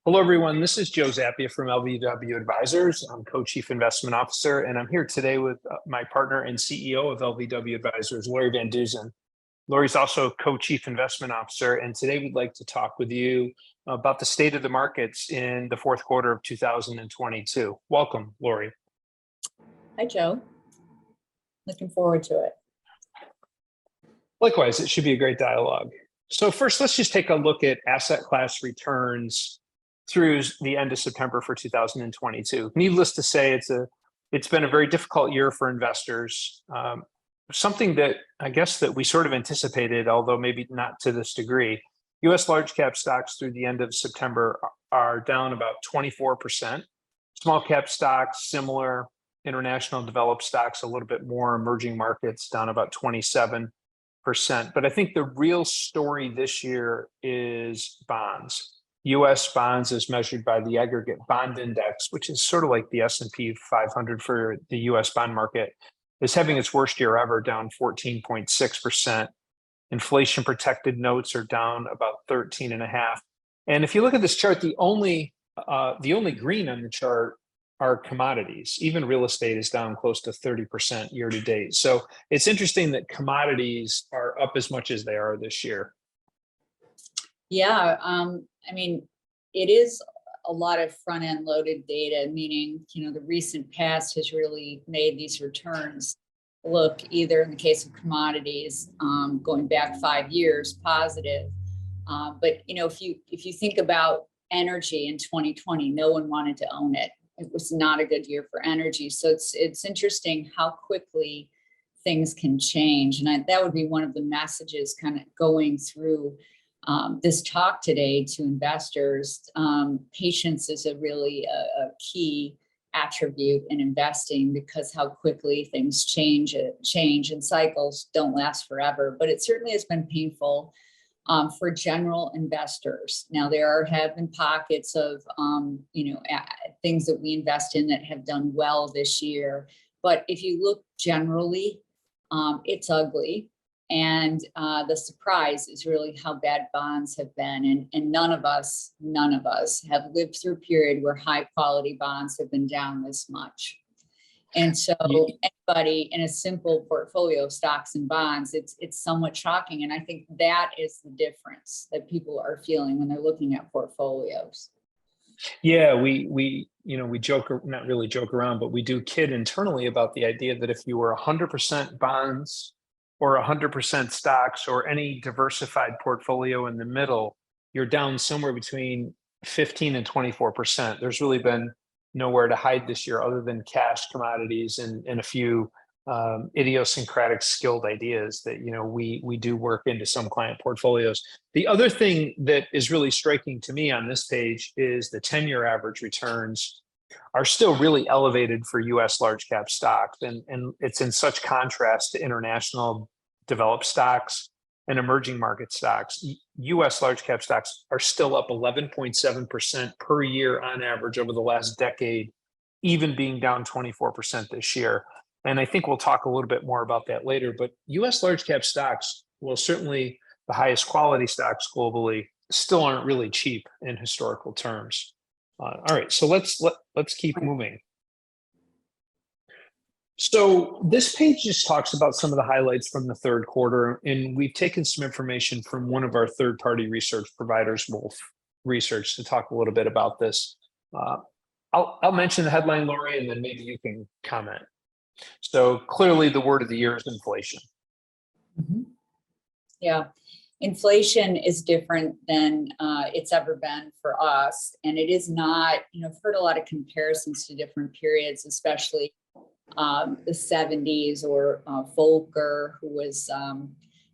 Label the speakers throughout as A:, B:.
A: Hello, everyone. This is Joe Zappia from LVW Advisors. I'm Co-Chief Investment Officer, and I'm here today with my partner and CEO of LVW Advisors, Lori Van Duzen. Lori's also Co-Chief Investment Officer, and today we'd like to talk with you about the state of the markets in the fourth quarter of 2022. Welcome, Lori.
B: Hi, Joe. Looking forward to it.
A: Likewise, it should be a great dialogue. So first, let's just take a look at asset class returns through the end of September for 2022. Needless to say, it's been a very difficult year for investors. Something that I guess that we sort of anticipated, although maybe not to this degree. U.S. large cap stocks through the end of September are down about 24%. Small cap stocks, similar. International developed stocks, a little bit more. Emerging markets down about 27%. But I think the real story this year is bonds. U.S. bonds as measured by the aggregate bond index, which is sort of like the S&P 500 for the U.S. bond market, is having its worst year ever, down 14.6%. Inflation protected notes are down about 13.5%. And if you look at this chart, the only green on the chart are commodities. Even real estate is down close to 30% year to date. So it's interesting that commodities are up as much as they are this year.
B: Yeah, I mean, it is a lot of front-end loaded data, meaning, the recent past has really made these returns look, either in the case of commodities, going back 5 years, positive. But, if you think about energy in 2020, no one wanted to own it. It was not a good year for energy. So it's interesting how quickly things can change. And that would be one of the messages kind of going through this talk today to investors. Patience is a key attribute in investing, because how quickly things change and cycles don't last forever. But it certainly has been painful for general investors. Now, have been pockets of things that we invest in that have done well this year. But if you look generally, it's ugly. And the surprise is really how bad bonds have been. And none of us have lived through a period where high quality bonds have been down this much. And so anybody in a simple portfolio of stocks and bonds, it's somewhat shocking. And I think that is the difference that people are feeling when they're looking at portfolios.
A: Yeah, we joke, not really joke around, but we do kid internally about the idea that if you were 100% bonds or 100% stocks or any diversified portfolio in the middle, you're down somewhere between 15 and 24%. There's really been nowhere to hide this year other than cash, commodities, and a few idiosyncratic skilled ideas that we do work into some client portfolios. The other thing that is really striking to me on this page is the 10-year average returns are still really elevated for U.S. large cap stocks, and it's in such contrast to international developed stocks and emerging market stocks. U.S. large cap stocks are still up 11.7% per year on average over the last decade, even being down 24% this year. And I think we'll talk a little bit more about that later. But U.S. large cap stocks, well, certainly the highest quality stocks globally, still aren't really cheap in historical terms. All right, so let's keep moving. So this page just talks about some of the highlights from the third quarter, and we've taken some information from one of our third-party research providers, Wolf Research, to talk a little bit about this. I'll mention the headline, Lori, and then maybe you can comment. So clearly the word of the year is inflation.
B: Mm-hmm. Yeah. Inflation is different than it's ever been for us. And it is not, I've heard a lot of comparisons to different periods, especially the 70s, or Volcker, who was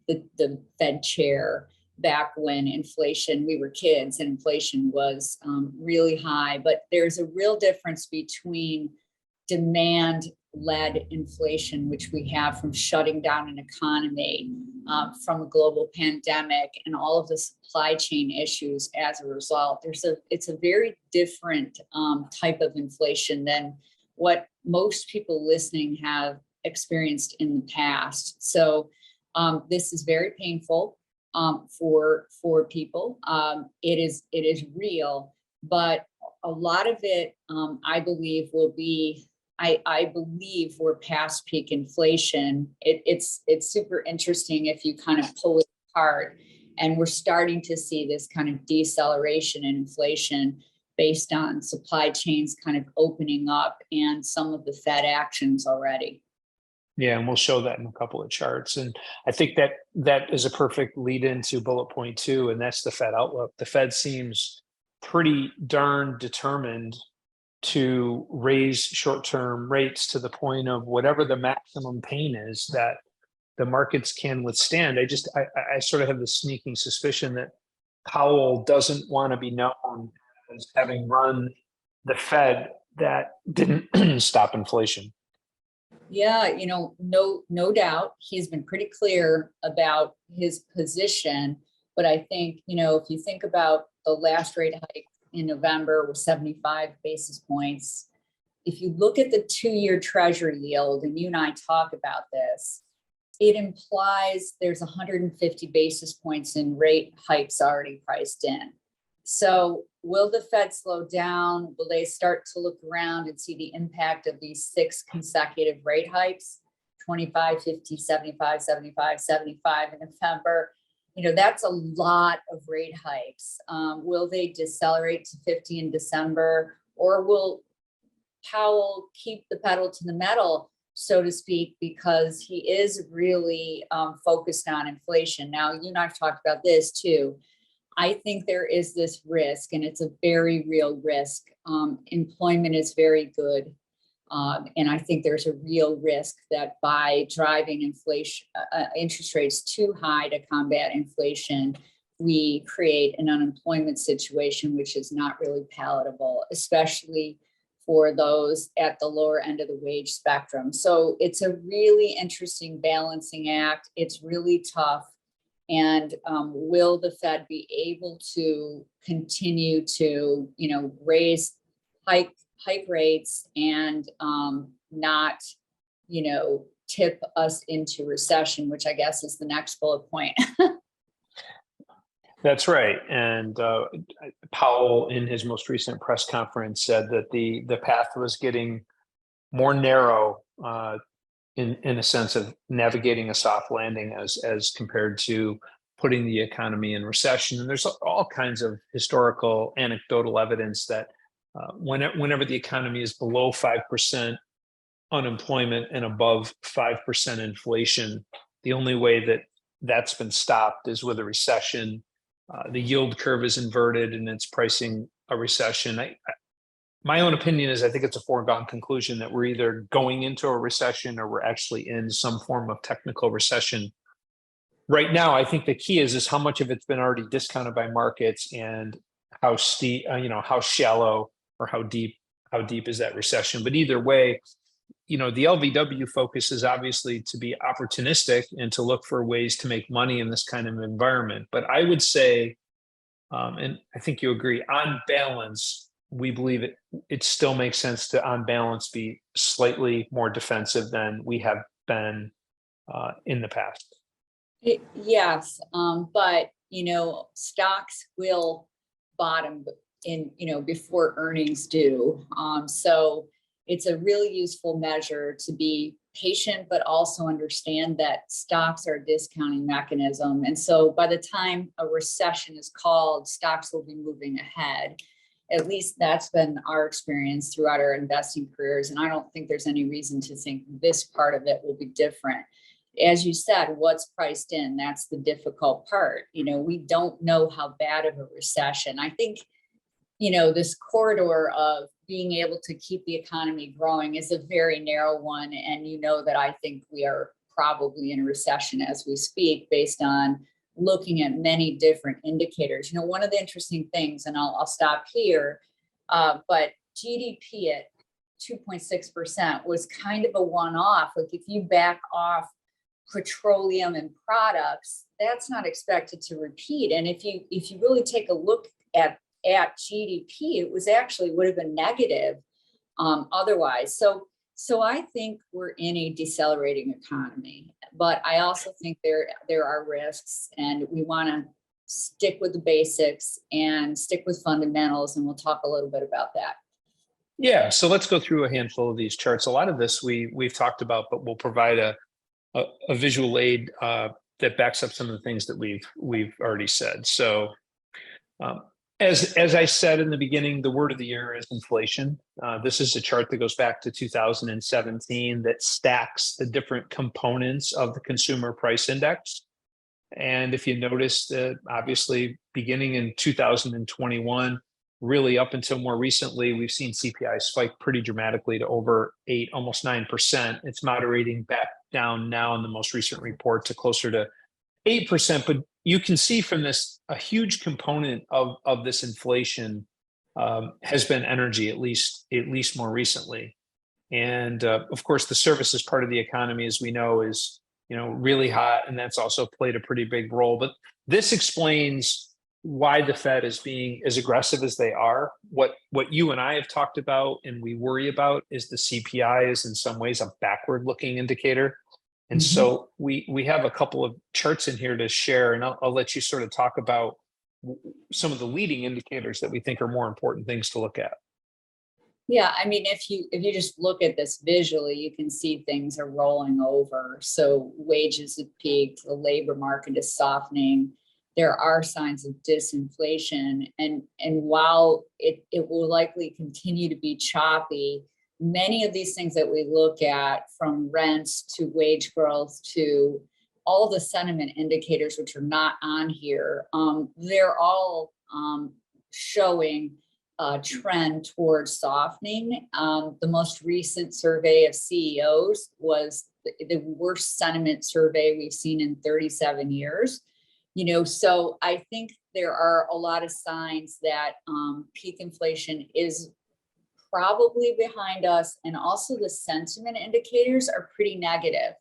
B: the Fed chair back when we were kids and inflation was really high. But there's a real difference between demand-led inflation, which we have from shutting down an economy, from a global pandemic, and all of the supply chain issues as a result. It's a very different type of inflation than what most people listening have experienced in the past. So this is very painful for people. It is real, but a lot of it, I believe, will be. I believe we're past peak inflation. It's super interesting if you kind of pull it apart, and we're starting to see this kind of deceleration in inflation based on supply chains kind of opening up and some of the Fed actions already.
A: Yeah, and we'll show that in a couple of charts. And I think that that is a perfect lead into bullet point two, and that's the Fed outlook. The Fed seems pretty darn determined to raise short-term rates to the point of whatever the maximum pain is that the markets can withstand. I sort of have the sneaking suspicion that Powell doesn't want to be known as having run the Fed that didn't stop inflation.
B: Yeah, no doubt he's been pretty clear about his position. But I think, if you think about the last rate hike in November was 75 basis points. If you look at the 2-year treasury yield, and you and I talk about this, it implies there's 150 basis points in rate hikes already priced in. So will the Fed slow down? Will they start to look around and see the impact of these 6 consecutive rate hikes, 25, 50, 75, 75, 75 in November? That's a lot of rate hikes. Will they decelerate to 50 in December, or will Powell keep the pedal to the metal, so to speak, because he is really focused on inflation? Now, you and I've talked about this too. I think there is this risk, and it's a very real risk. Employment is very good. And I think there's a real risk that by driving inflation, interest rates too high to combat inflation, we create an unemployment situation, which is not really palatable, especially for those at the lower end of the wage spectrum. So it's a really interesting balancing act. It's really tough. And will the Fed be able to continue to, hike rates and not, tip us into recession, which I guess is the next bullet point.
A: That's right. And Powell, in his most recent press conference, said that the path was getting more narrow in a sense of navigating a soft landing as compared to putting the economy in recession. And there's all kinds of historical anecdotal evidence that whenever the economy is below 5% unemployment and above 5% inflation, the only way that that's been stopped is with a recession. The yield curve is inverted and it's pricing a recession. My own opinion is I think it's a foregone conclusion that we're either going into a recession or we're actually in some form of technical recession. Right now, I think the key is how much of it's been already discounted by markets and how steep, how shallow or how deep is that recession. But either way, the LVW focus is obviously to be opportunistic and to look for ways to make money in this kind of environment. But I would say, and I think you agree, on balance, we believe it still makes sense to, on balance, be slightly more defensive than we have been in the past.
B: Yes, but stocks will bottom before earnings do. So it's a really useful measure to be patient, but also understand that stocks are a discounting mechanism. And so by the time a recession is called, stocks will be moving ahead. At least that's been our experience throughout our investing careers. And I don't think there's any reason to think this part of it will be different. As you said, what's priced in, that's the difficult part. We don't know how bad of a recession. I think, this corridor of being able to keep the economy growing is a very narrow one. And that I think we are probably in a recession as we speak, based on looking at many different indicators. One of the interesting things, and I'll stop here, but GDP at 2.6% was kind of a one-off. Like if you back off petroleum and products, that's not expected to repeat. And if you really take a look at GDP, it was actually would have been negative otherwise. So I think we're in a decelerating economy, but I also think there are risks, and we want to stick with the basics and stick with fundamentals. And we'll talk a little bit about that.
A: Yeah, so let's go through a handful of these charts. A lot of this we've talked about, but we'll provide a visual aid that backs up some of the things that we've already said. So as I said in the beginning, the word of the year is inflation. This is a chart that goes back to 2017 that stacks the different components of the consumer price index. And if you notice that, obviously, beginning in 2021, really up until more recently, we've seen CPI spike pretty dramatically to over 8, almost 9%. It's moderating back down now in the most recent report to closer to 8%. But you can see from this, a huge component of this inflation has been energy, at least more recently. And of course, the services part of the economy, as we know, is really hot, and that's also played a pretty big role. But this explains why the Fed is being as aggressive as they are. What you and I have talked about and we worry about is the CPI is in some ways a backward-looking indicator. And so we have a couple of charts in here to share, and I'll let you sort of talk about some of the leading indicators that we think are more important things to look at.
B: Yeah, I mean, if you just look at this visually, you can see things are rolling over. So wages have peaked, the labor market is softening. There are signs of disinflation, and while it will likely continue to be choppy, many of these things that we look at, from rents to wage growth to all the sentiment indicators, which are not on here, they're all showing a trend towards softening. The most recent survey of CEOs was the worst sentiment survey we've seen in 37 years. So I think there are a lot of signs that peak inflation is probably behind us. And also the sentiment indicators are pretty negative,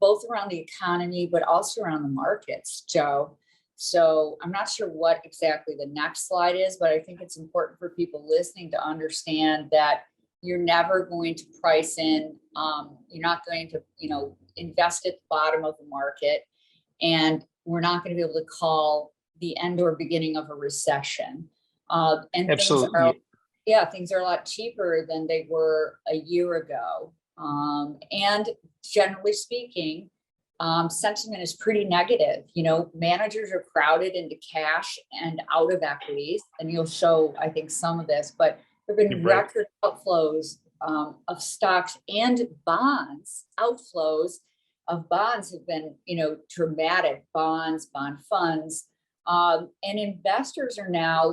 B: both around the economy, but also around the markets, Joe. So I'm not sure what exactly the next slide is, but I think it's important for people listening to understand that you're never going to price in, you're not going to, invest at the bottom of the market, and we're not going to be able to call the end or beginning of a recession. And
A: Absolutely.
B: things are a lot cheaper than they were a year ago. And generally speaking, sentiment is pretty negative. Managers are crowded into cash and out of equities, and you'll show, I think, some of this, but there have been record outflows of stocks and bonds. Outflows of bonds have been, dramatic. Bonds, bond funds, and investors are now,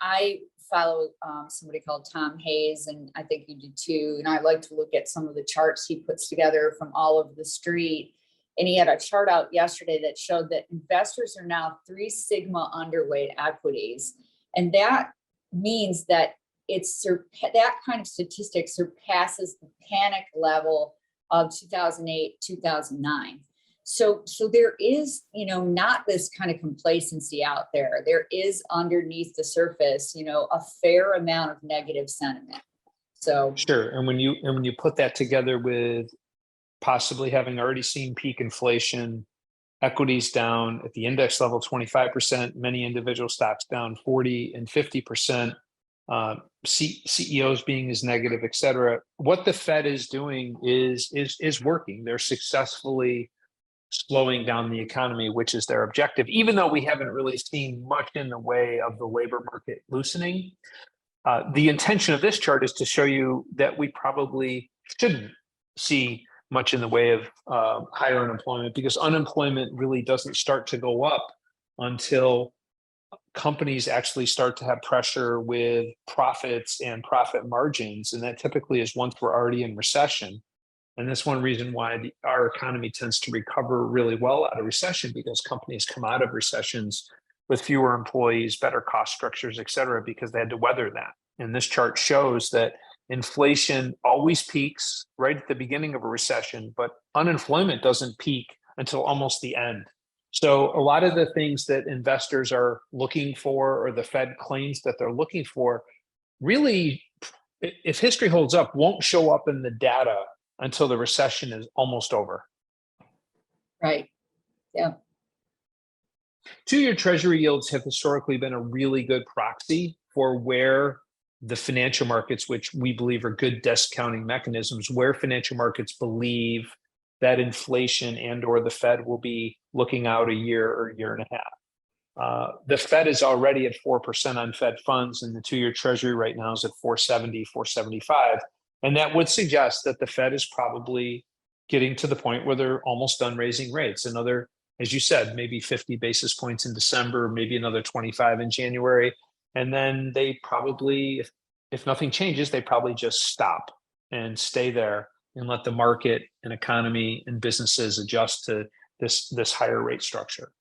B: I follow somebody called Tom Hayes, and I think you do too. And I like to look at some of the charts he puts together from all over the street. And he had a chart out yesterday that showed that investors are now 3 sigma underweight equities. And that means that that kind of statistic surpasses the panic level of 2008, 2009. So there is, not this kind of complacency out there. There is underneath the surface, a fair amount of negative sentiment. So
A: sure. And when you put that together with possibly having already seen peak inflation, equities down at the index level 25%, many individual stocks down 40 and 50%, CEOs being as negative, et cetera. What the Fed is doing is working. They're successfully slowing down the economy, which is their objective, even though we haven't really seen much in the way of the labor market loosening. The intention of this chart is to show you that we probably shouldn't see much in the way of higher unemployment, because unemployment really doesn't start to go up until companies actually start to have pressure with profits and profit margins. And that typically is once we're already in recession. And that's one reason why our economy tends to recover really well out of recession, because companies come out of recessions with fewer employees, better cost structures, et cetera, because they had to weather that. And this chart shows that inflation always peaks right at the beginning of a recession, but unemployment doesn't peak until almost the end. So a lot of the things that investors are looking for, or the Fed claims that they're looking for, really, if history holds up, won't show up in the data until the recession is almost over.
B: Right. Yeah.
A: Two-year Treasury yields have historically been a really good proxy for where the financial markets, which we believe are good discounting mechanisms, where financial markets believe that inflation and or the Fed will be looking out a year or a year and a half. The Fed is already at 4% on Fed funds, and the two-year Treasury right now is at 470, 475. And that would suggest that the Fed is probably getting to the point where they're almost done raising rates. Another, as you said, maybe 50 basis points in December, maybe another 25 in January. And then they probably, if nothing changes, they probably just stop and stay there and let the market and economy and businesses adjust to this higher rate structure.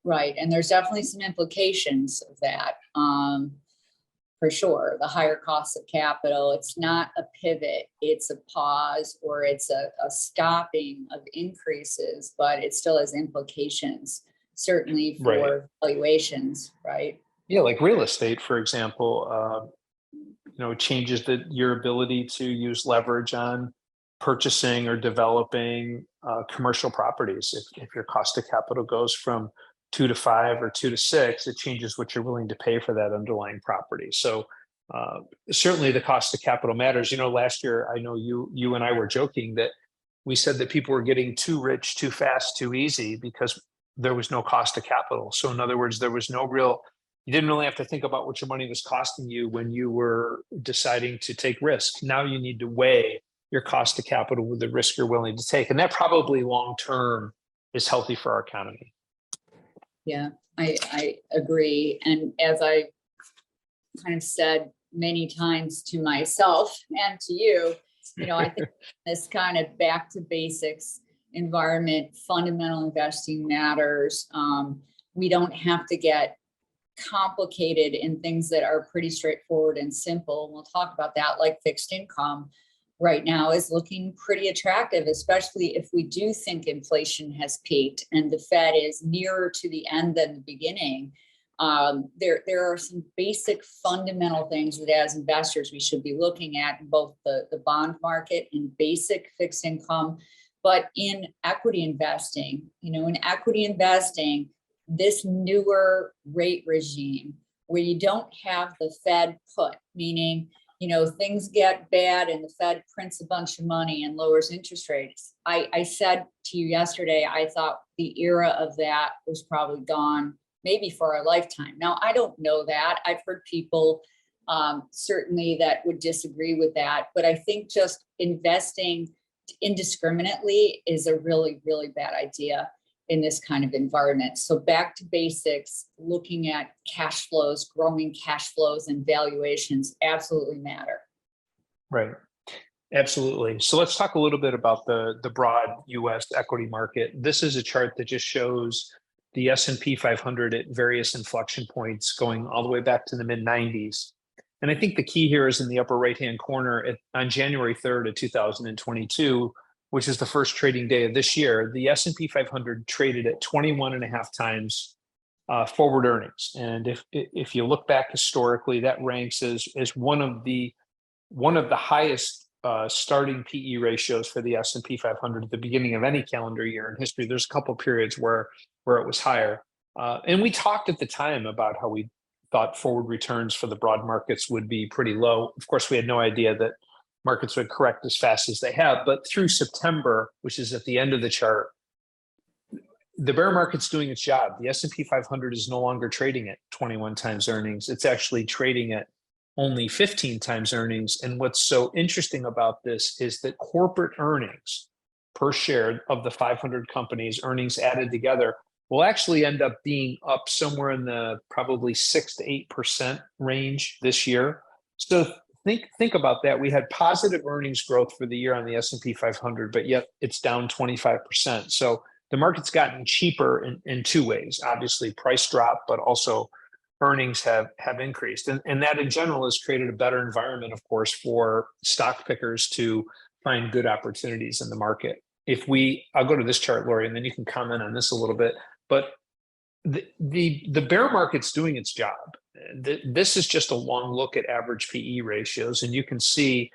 B: Right. And there's definitely some implications of that. For sure, the higher cost of capital, it's not a pivot, it's a pause, or it's a stopping of increases, but it still has implications, certainly for valuations, right?
A: Yeah, like real estate, for example, changes your ability to use leverage on purchasing or developing commercial properties. If your cost of capital goes from 2 to 5 or 2 to 6, it changes what you're willing to pay for that underlying property. So certainly the cost of capital matters. Last year, I know you and I were joking that we said that people were getting too rich, too fast, too easy because there was no cost of capital. So in other words, there was no you didn't really have to think about what your money was costing you when you were deciding to take risk. Now you need to weigh your cost of capital with the risk you're willing to take. And that probably long-term is healthy for our economy.
B: Yeah, I agree. And as I kind of said many times to myself and to you, I think this kind of back to basics environment, fundamental investing matters. We don't have to get complicated in things that are pretty straightforward and simple. We'll talk about that, like fixed income right now is looking pretty attractive, especially if we do think inflation has peaked and the Fed is nearer to the end than the beginning. There are some basic fundamental things that as investors we should be looking at in both the bond market and basic fixed income, but in equity investing, this newer rate regime where you don't have the Fed put, meaning things get bad and the Fed prints a bunch of money and lowers interest rates. I said to you yesterday, I thought the era of that was probably gone, maybe for our lifetime. Now, I don't know that. I've heard people certainly that would disagree with that, but I think just investing indiscriminately is a really, really bad idea in this kind of environment. So back to basics, looking at cash flows, growing cash flows and valuations absolutely matter. Right.
A: Absolutely. So let's talk a little bit about the broad US equity market. This is a chart that just shows the S&P 500 at various inflection points going all the way back to the mid 90s. And I think the key here is in the upper right-hand corner on January 3rd of 2022, which is the first trading day of this year, the S&P 500 traded at 21 and a half times forward earnings. And if you look back historically, that ranks as one of the highest starting PE ratios for the S&P 500 at the beginning of any calendar year in history. There's a couple of periods where it was higher. And we talked at the time about how we thought forward returns for the broad markets would be pretty low. Of course, we had no idea that markets would correct as fast as they have. But through September, which is at the end of the chart, the bear market's doing its job. The S&P 500 is no longer trading at 21 times earnings. It's actually trading at only 15 times earnings. And what's so interesting about this is that corporate earnings per share of the 500 companies, earnings added together, will actually end up being up somewhere in the probably 6 to 8% range this year. So think about that. We had positive earnings growth for the year on the S&P 500, but yet it's down 25%. So the market's gotten cheaper in two ways. Obviously, price drop, but also earnings have increased. And that in general has created a better environment, of course, for stock pickers to find good opportunities in the market. I'll go to this chart, Lori, and then you can comment on this a little bit. But the bear market's doing its job. This is just a long look at average PE ratios, and you can see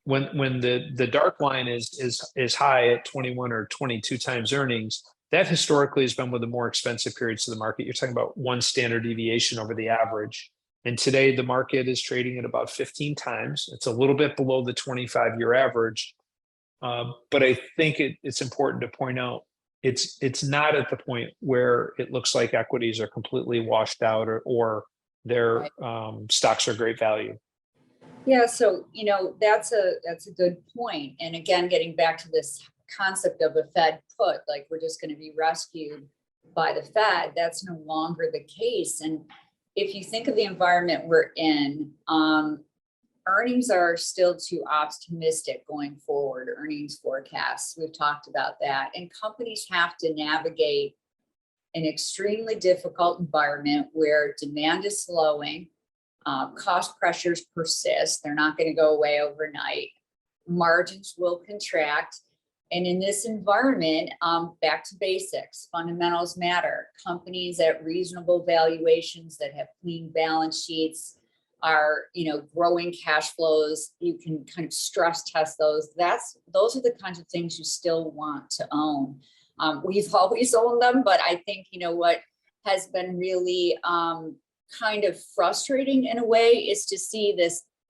A: when the dark line is high at 21 or 22 times earnings, that historically has been one of the more expensive periods of the market. You're talking about one standard deviation over the average. And today the market is trading at about 15 times. It's a little bit below the 25-year average. But I think it's important to point out it's not at the point where it looks like equities are completely washed out or their stocks are great value.
B: Yeah, so that's a good point. And again, getting back to this concept of a Fed put, like we're just going to be rescued by the Fed, that's no longer the case. And if you think of the environment we're in, earnings are still too optimistic going forward, earnings forecasts. We've talked about that. And companies have to navigate an extremely difficult environment where demand is slowing, cost pressures persist. They're not going to go away overnight. Margins will contract. And in this environment, back to basics, fundamentals matter. Companies at reasonable valuations that have clean balance sheets are, growing cash flows. You can kind of stress test those. Those are the kinds of things you still want to own. We've always owned them, but I think, what has been really kind of frustrating in a way is to see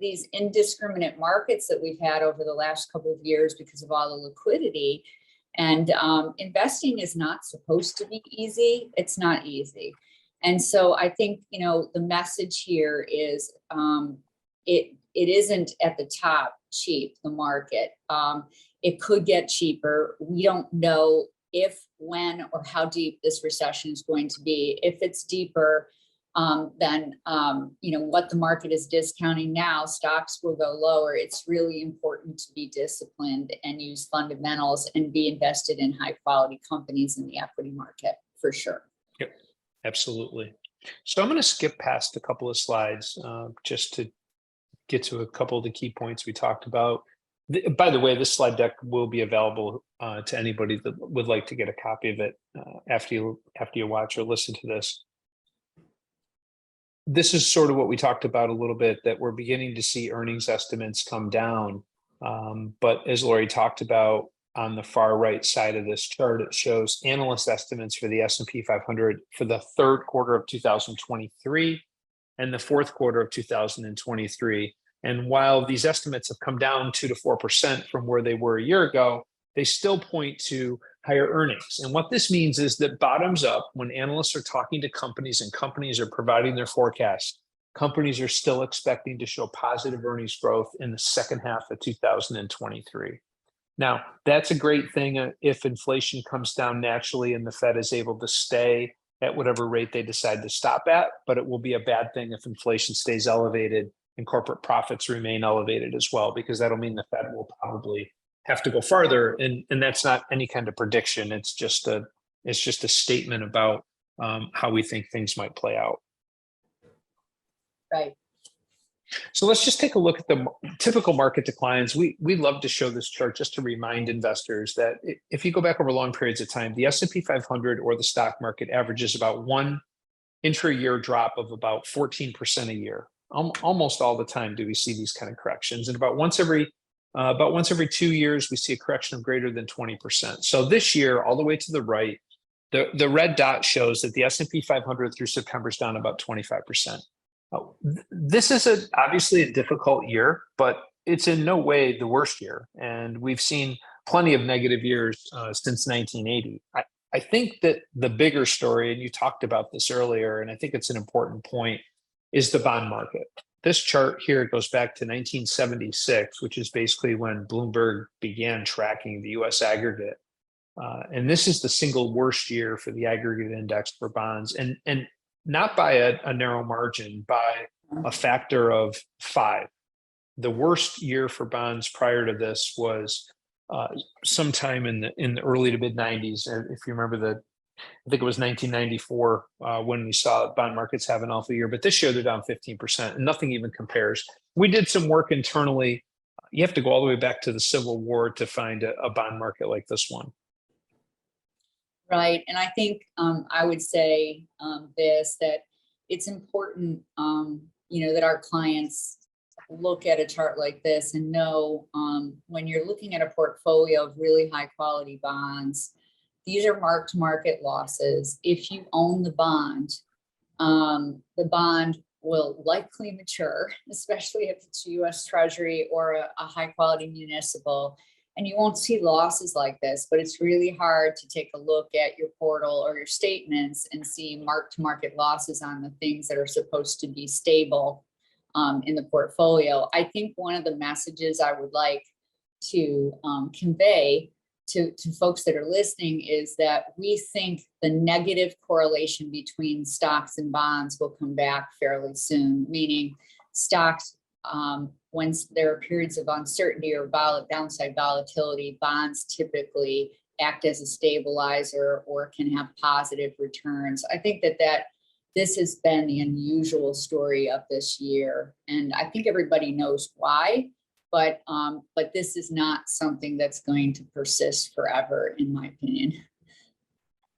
B: these indiscriminate markets that we've had over the last couple of years because of all the liquidity. And investing is not supposed to be easy. It's not easy. And so I think, the message here is it isn't at the top cheap, the market. It could get cheaper. We don't know if, when, or how deep this recession is going to be. If it's deeper, then what the market is discounting now, stocks will go lower. It's really important to be disciplined and use fundamentals and be invested in high quality companies in the equity market for sure.
A: Yep, absolutely. So I'm going to skip past a couple of slides just to get to a couple of the key points we talked about. By the way, this slide deck will be available to anybody that would like to get a copy of it after you watch or listen to this. This is sort of what we talked about a little bit, that we're beginning to see earnings estimates come down. But as Lori talked about, on the far right side of this chart, it shows analyst estimates for the S&P 500 for the third quarter of 2023 and the fourth quarter of 2023. And while these estimates have come down 2 to 4% from where they were a year ago, they still point to higher earnings. And what this means is that bottoms up, when analysts are talking to companies and companies are providing their forecasts, companies are still expecting to show positive earnings growth in the second half of 2023. Now, that's a great thing if inflation comes down naturally and the Fed is able to stay at whatever rate they decide to stop at, but it will be a bad thing if inflation stays elevated and corporate profits remain elevated as well, because that'll mean the Fed will probably have to go farther. And that's not any kind of prediction. It's just a statement about how we think things might play out.
B: Right.
A: So let's just take a look at the typical market declines. We love to show this chart just to remind investors that if you go back over long periods of time, the S&P 500 or the stock market averages about one intra-year drop of about 14% a year. Almost all the time do we see these kind of corrections, and about once every 2 years we see a correction of greater than 20%. So this year, all the way to the right, the red dot shows that the S&P 500 through September is down about 25%. This is obviously a difficult year, but it's in no way the worst year. And we've seen plenty of negative years since 1980. I think that the bigger story, and you talked about this earlier, and I think it's an important point, is the bond market. This chart here goes back to 1976, which is basically when Bloomberg began tracking the US aggregate. And this is the single worst year for the aggregate index for bonds. And not by a narrow margin, by a factor of 5. The worst year for bonds prior to this was sometime in the early to mid 90s. And if you remember I think it was 1994 when we saw bond markets have an awful year. But this year they're down 15%, and nothing even compares. We did some work internally. You have to go all the way back to the Civil War to find a bond market like this one.
B: Right. And I think I would say that it's important, that our clients look at a chart like this and know when you're looking at a portfolio of really high quality bonds, these are mark-to-market losses. If you own the bond will likely mature, especially if it's a US Treasury or a high quality municipal. And you won't see losses like this, but it's really hard to take a look at your portal or your statements and see mark-to-market losses on the things that are supposed to be stable in the portfolio. I think one of the messages I would like to convey to folks that are listening is that we think the negative correlation between stocks and bonds will come back fairly soon, meaning stocks, when there are periods of uncertainty or downside volatility, bonds typically act as a stabilizer or can have positive returns. I think that this has been the unusual story of this year, and I think everybody knows why. But this is not something that's going to persist forever, in my opinion.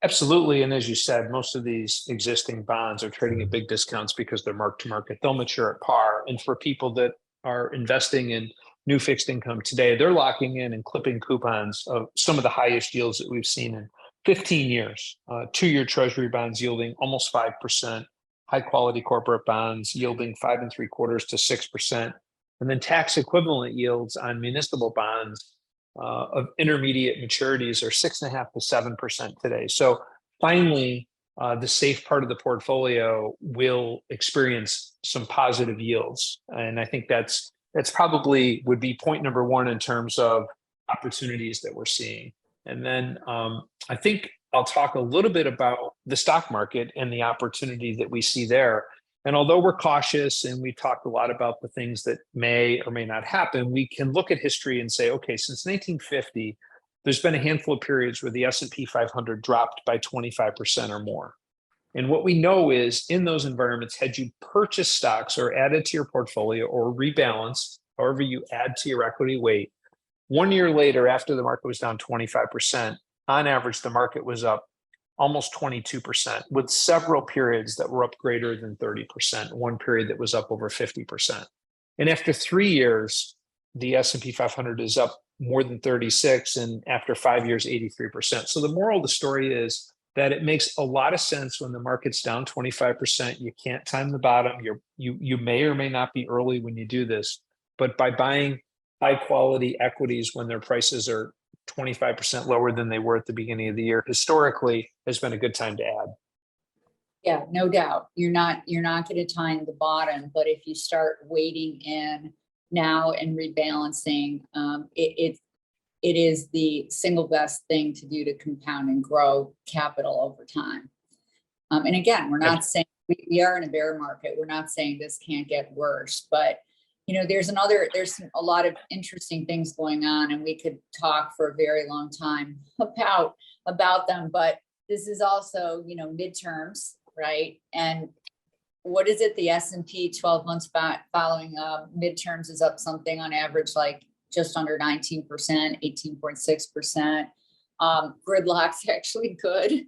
A: Absolutely. And as you said, most of these existing bonds are trading at big discounts because they're mark to market. They'll mature at par. And for people that are investing in new fixed income today, they're locking in and clipping coupons of some of the highest yields that we've seen in 15 years. 2-year Treasury bonds yielding almost 5%, high quality corporate bonds yielding 5.75% to 6%. And then tax equivalent yields on municipal bonds of intermediate maturities are 6.5% to 7% today. So finally, the safe part of the portfolio will experience some positive yields. And I think that's probably would be point number one in terms of opportunities that we're seeing. And then I think I'll talk a little bit about the stock market and the opportunity that we see there. And although we're cautious and we talked a lot about the things that may or may not happen, we can look at history and say, okay, since 1950, there's been a handful of periods where the S&P 500 dropped by 25% or more. And what we know is in those environments, had you purchased stocks or added to your portfolio or rebalanced, however you add to your equity weight, 1 year later, after the market was down 25%, on average, the market was up almost 22%, with several periods that were up greater than 30%, one period that was up over 50%. And after 3 years, the S&P 500 is up more than 36, and after 5 years, 83%. So the moral of the story is that it makes a lot of sense when the market's down 25%. You can't time the bottom. You may or may not be early when you do this, but by buying high quality equities when their prices are 25% lower than they were at the beginning of the year, historically has been a good time to add.
B: Yeah, no doubt. You're not going to time the bottom, but if you start wading in now and rebalancing, it is the single best thing to do to compound and grow capital over time. And again, we're not saying we are in a bear market. We're not saying this can't get worse, but there's a lot of interesting things going on, and we could talk for a very long time about them. But this is also, midterms, right? And what is it? The S&P 12 months back following midterms is up something on average, like just under 19%, 18.6%. Gridlock's actually good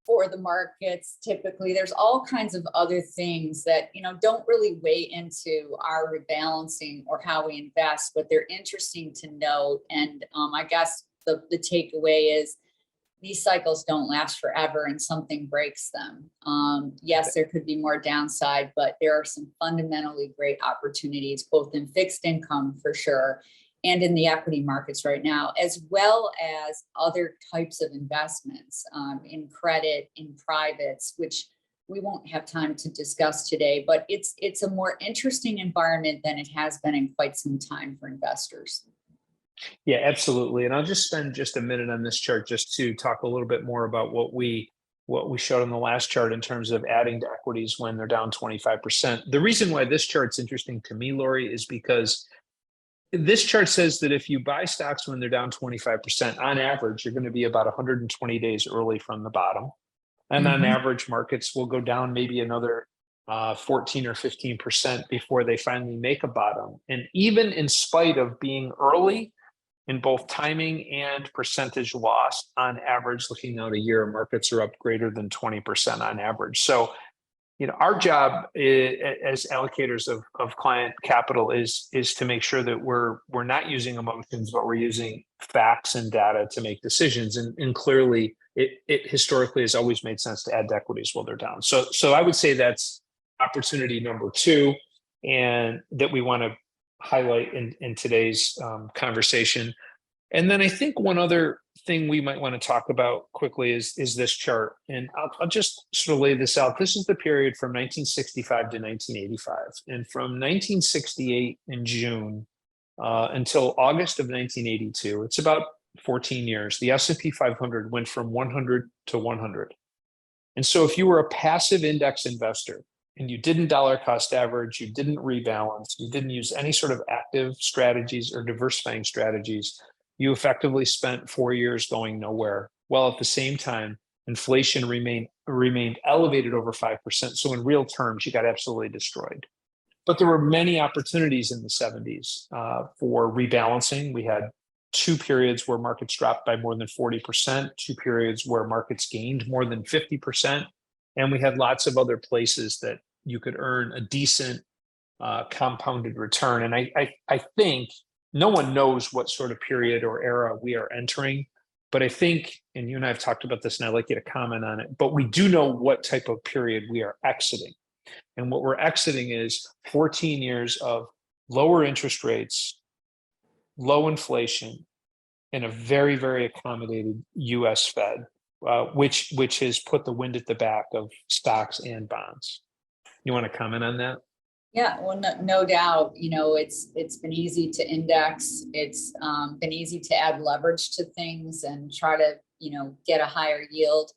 B: for the markets. Typically, there's all kinds of other things that, don't really weigh into our rebalancing or how we invest, but they're interesting to note. And I guess the takeaway is these cycles don't last forever and something breaks them. Yes, there could be more downside, but there are some fundamentally great opportunities, both in fixed income for sure, and in the equity markets right now, as well as other types of investments in credit, in privates, which we won't have time to discuss today, but it's a more interesting environment than it has been in quite some time for investors.
A: Yeah, absolutely. And I'll just spend just a minute on this chart just to talk a little bit more about what we showed on the last chart in terms of adding to equities when they're down 25%. The reason why this chart's interesting to me, Lori, is because this chart says that if you buy stocks when they're down 25%, on average, you're going to be about 120 days early from the bottom. And on average, markets will go down maybe another 14 or 15% before they finally make a bottom. And even in spite of being early in both timing and percentage loss, on average, looking out a year, markets are up greater than 20% on average. So our job as allocators of client capital is to make sure that we're not using emotions, but we're using facts and data to make decisions. And clearly, it historically has always made sense to add to equities while they're down. So I would say that's opportunity number two, and that we want to highlight in today's conversation. And then I think one other thing we might want to talk about quickly is this chart. And I'll just sort of lay this out. This is the period from 1965 to 1985. And from 1968 in June until August of 1982, it's about 14 years, the S&P 500 went from 100 to 100. And so if you were a passive index investor and you didn't dollar cost average, you didn't rebalance, you didn't use any sort of active strategies or diversifying strategies, you effectively spent 4 years going nowhere, while at the same time, inflation remained elevated over 5%. So in real terms, you got absolutely destroyed. But there were many opportunities in the 70s for rebalancing. We had 2 periods where markets dropped by more than 40%, 2 periods where markets gained more than 50%. And we had lots of other places that you could earn a decent compounded return. And I think no one knows what sort of period or era we are entering, but I think, and you and I have talked about this and I'd like you to comment on it, but we do know what type of period we are exiting. And what we're exiting is 14 years of lower interest rates, low inflation, and a very, very accommodated US Fed, which has put the wind at the back of stocks and bonds. You want to comment on that?
B: Yeah, well, no doubt, it's been easy to index. It's been easy to add leverage to things and try to, get a higher yield.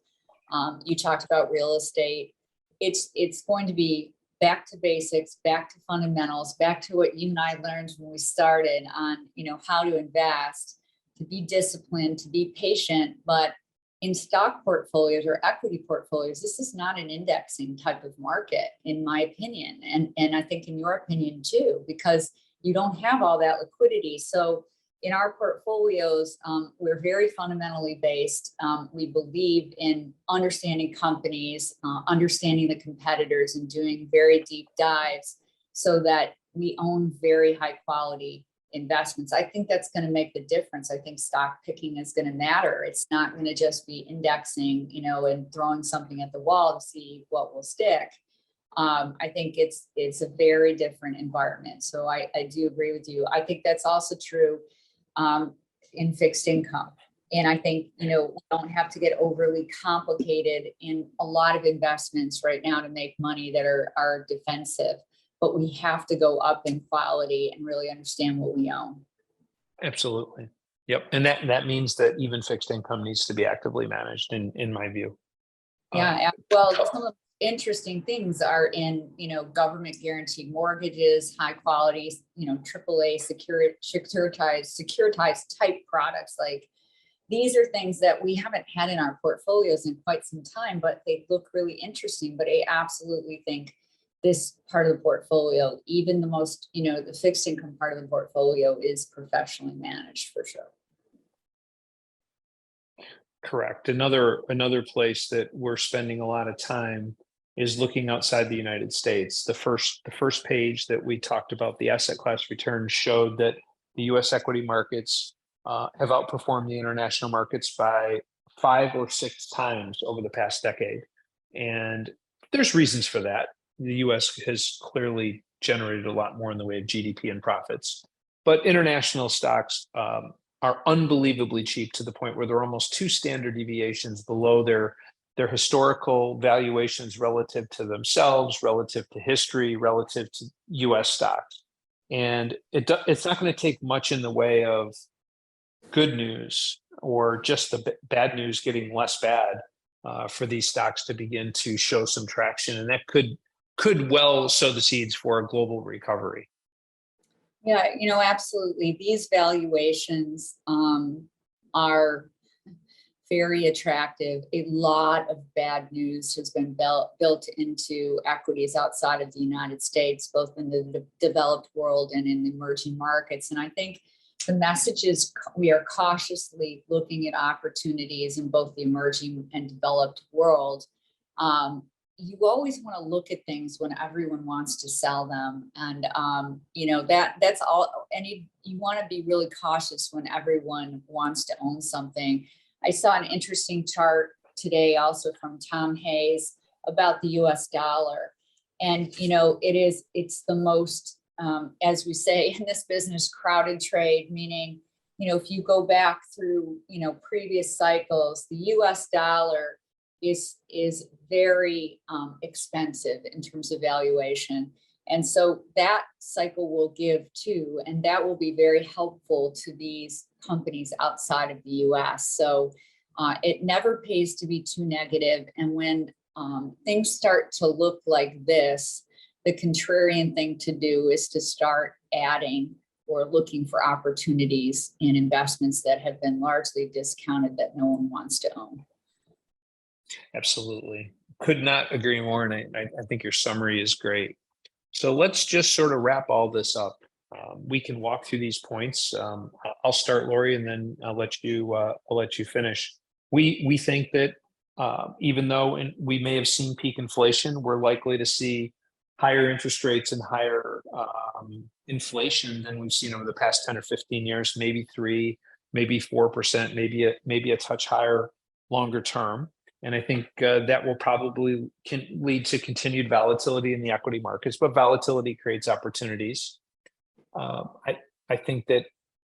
B: You talked about real estate. It's going to be back to basics, back to fundamentals, back to what you and I learned when we started on, how to invest, to be disciplined, to be patient. But in stock portfolios or equity portfolios, this is not an indexing type of market, in my opinion. And I think in your opinion too, because you don't have all that liquidity. So in our portfolios, we're very fundamentally based. We believe in understanding companies, understanding the competitors, and doing very deep dives so that we own very high quality investments. I think that's going to make the difference. I think stock picking is going to matter. It's not going to just be indexing, and throwing something at the wall to see what will stick. I think it's a very different environment. So I do agree with you. I think that's also true in fixed income. And I think, we don't have to get overly complicated in a lot of investments right now to make money that are defensive. But we have to go up in quality and really understand what we own.
A: Absolutely. Yep. And that means that even fixed income needs to be actively managed in my view.
B: Yeah. Well, some of the interesting things are in, government guaranteed mortgages, high quality, AAA securitized type products. Like, these are things that we haven't had in our portfolios in quite some time, but they look really interesting. But I absolutely think this part of the portfolio, even the most, the fixed income part of the portfolio, is professionally managed for sure.
A: Correct. Another place that we're spending a lot of time is looking outside the United States. The first page that we talked about, the asset class returns, showed that the U.S. equity markets have outperformed the international markets by 5 or 6 times over the past decade. And there's reasons for that. The US has clearly generated a lot more in the way of GDP and profits, but international stocks are unbelievably cheap, to the point where they're almost 2 standard deviations below their historical valuations relative to themselves, relative to history, relative to US stocks. And it's not going to take much in the way of good news or just the bad news getting less bad for these stocks to begin to show some traction. And that could well sow the seeds for a global recovery.
B: Yeah, absolutely. These valuations are very attractive. A lot of bad news has been built into equities outside of the United States, both in the developed world and in the emerging markets. And I think the message is we are cautiously looking at opportunities in both the emerging and developed world. You always want to look at things when everyone wants to sell them. And, that's all. And you want to be really cautious when everyone wants to own something. I saw an interesting chart today also from Tom Hayes about the US dollar. And, it's the most, as we say in this business, crowded trade, meaning, if you go back through, previous cycles, the US dollar is very expensive in terms of valuation. And so that cycle will give too, and that will be very helpful to these companies outside of the US. So it never pays to be too negative. And when things start to look like this, the contrarian thing to do is to start adding or looking for opportunities in investments that have been largely discounted that no one wants to own.
A: Absolutely. Could not agree more. And I think your summary is great. So let's just sort of wrap all this up. We can walk through these points. I'll start, Lori, and then I'll let you finish. We think that even though we may have seen peak inflation, we're likely to see higher interest rates and higher inflation than we've seen over the past 10 or 15 years, maybe 3%, maybe 4%, maybe a touch higher longer term. And I think that will probably can lead to continued volatility in the equity markets, but volatility creates opportunities. I think that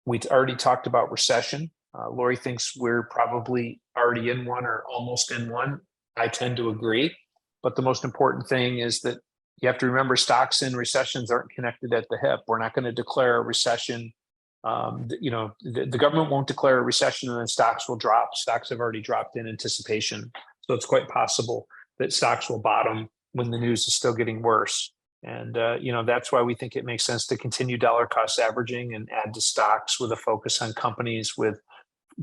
A: we already talked about recession. Lori thinks we're probably already in one or almost in one. I tend to agree. But the most important thing is that you have to remember stocks in recessions aren't connected at the hip. We're not going to declare a recession. The government won't declare a recession and then stocks will drop. Stocks have already dropped in anticipation. So it's quite possible that stocks will bottom when the news is still getting worse. And, that's why we think it makes sense to continue dollar cost averaging and add to stocks with a focus on companies with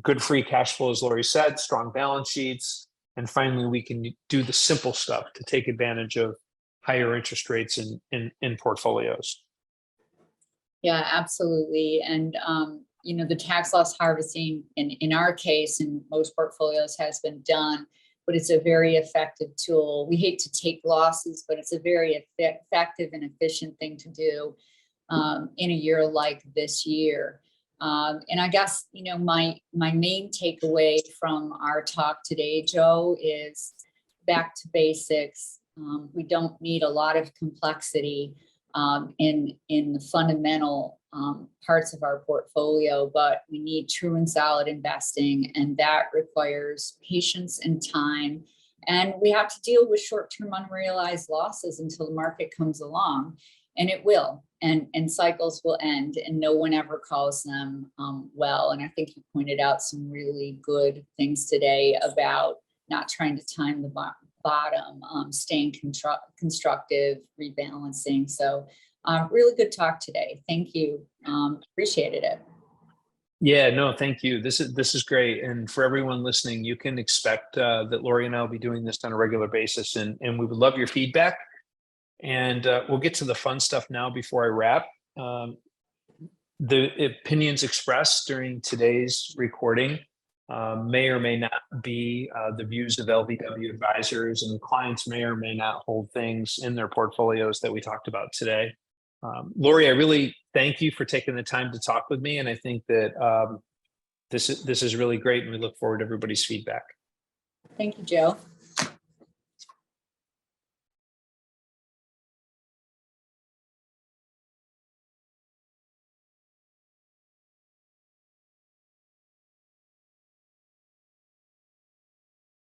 A: good free cash flow, as Lori said, strong balance sheets. And finally, we can do the simple stuff to take advantage of higher interest rates in portfolios.
B: Yeah, absolutely. And, the tax loss harvesting in our case, in most portfolios, has been done, but it's a very effective tool. We hate to take losses, but it's a very effective and efficient thing to do in a year like this year. And I guess, my main takeaway from our talk today, Joe, is back to basics. We don't need a lot of complexity in the fundamental parts of our portfolio, but we need true and solid investing, and that requires patience and time. And we have to deal with short-term unrealized losses until the market comes along, and it will. And cycles will end, and no one ever calls them well. And I think you pointed out some really good things today about not trying to time the bottom, staying constructive, rebalancing. So really good talk today. Thank you. Appreciated it.
A: Yeah, no, thank you. This is great. And for everyone listening, you can expect that Lori and I will be doing this on a regular basis, and we would love your feedback. And we'll get to the fun stuff now before I wrap. The opinions expressed during today's recording may or may not be the views of LVW advisors, and clients may or may not hold things in their portfolios that we talked about today. Lori, I really thank you for taking the time to talk with me, and I think that this is really great, and we look forward to everybody's feedback.
B: Thank you, Joe.